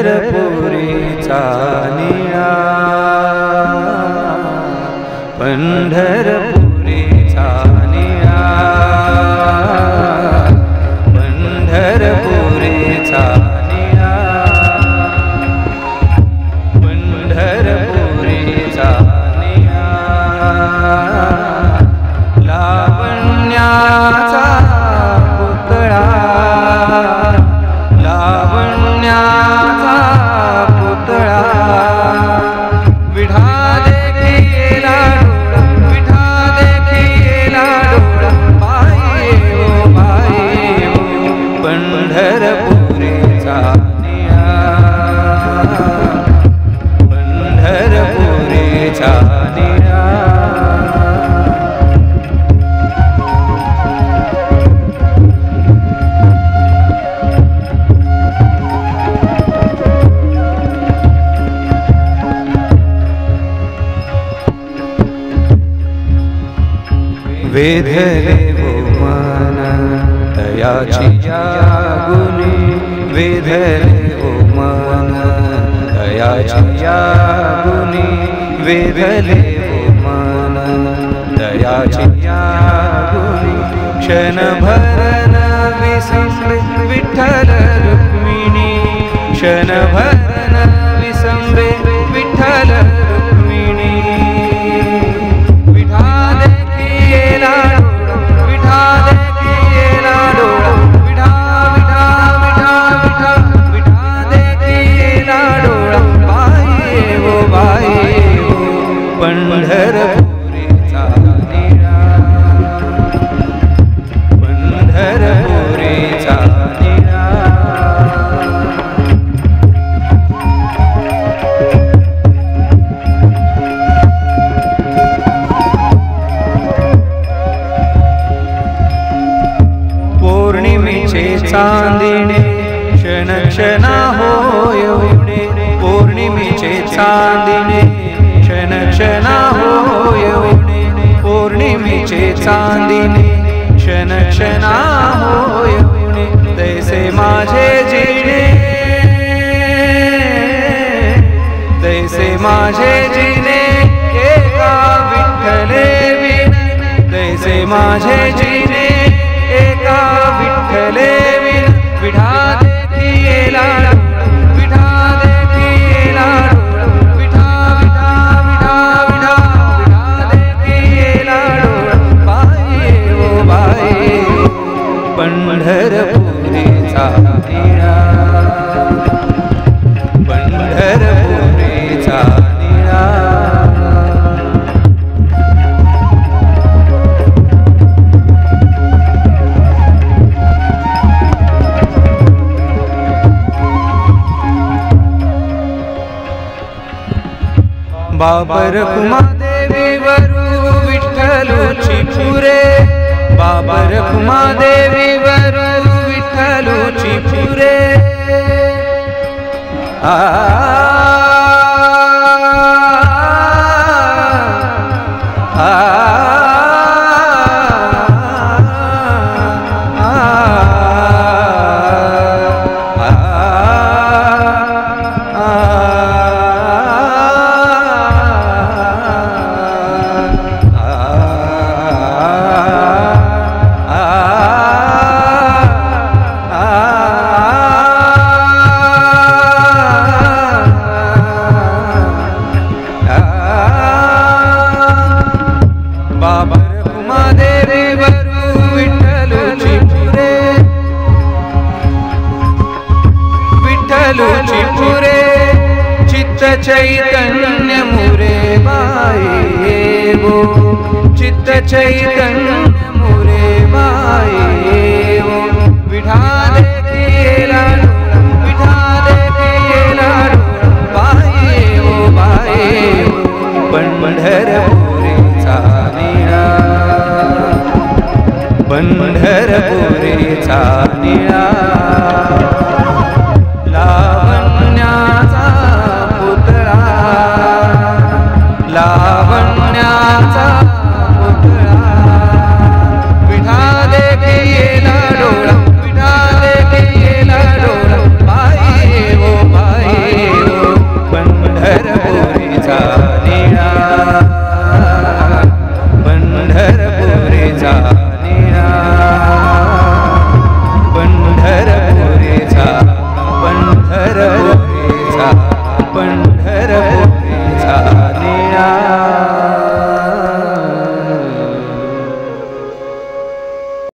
पंढरपुरीचा निळा, पंढरपुरीचा निळा, पंढरपुरीचा निळा, पंढरपुरीचा निळा, लावण्याचा पुतळा, लावण्याचा पुतळा, विठा देखीला डोळा, विठा देखीला डोळा, पायी ओ पायी ओ पंढरपुरीचा निळा, पंढरपुरीचा निळा. वेधले वो मन दयाची गुणी, वेधले वो मन दयाची गुणी, वेधले वो मन दयाची गुणी. क्षणभर न विसंबे विठ्ठल रुक्मिणी, क्षणभर न विसंबे विठ्ठल रुक्मिणी. विठा देखीला डोळा, विठा देखीला डोळा, विठा विठा विठा विठा, विठा देखीला डोळा, बाई ओ बाई ओ पंढरपुरीचा निळा, पंढरपुरीचा निळा. पौर्णिमेचे चांदिणे क्षण क्षणा होय उडे, पौर्णिमेचे चांदिणे क्षण क्षणा होय उडे, पौर्णिमेचे चांदिणे क्षण क्षणा होय उडे. तैसे माझे जिणे, तैसे माझे जिणे एका विठ्ठले विण, तैसे माझे जिणे एका विठ्ठले विण. विठा देखीला डोळा, विठा देखीला डोळा, विठा विठा विठा विठा, विठा देखीला डोळा, बाई ओ बाई पंढरपुरीचा निळा, पंढरपुरीचा निळा. बाबर कुमादेवी वरू विठ्ठलूची पुरे, बाबर कुमादेवी वरू विठ्ठलूची पुरे. आ विठ्ठलूची पुरे, चित्त चैतन्य मुरे बाई वो, चित्त चैतन्य मुरे बाई वो. विठा देखीला डोळा, विठा देखीला डोळा, बाई ओ बाई ओ पंढरपुरीचा निळा, पंढरपुरीचा निळा. लावण्याचा पुतळा, लावण्याचा पुतळा, विठा देखीला डोळा, विठा देखीला डोळा, पंढरपुरीचा पंढरपुरीचा निळा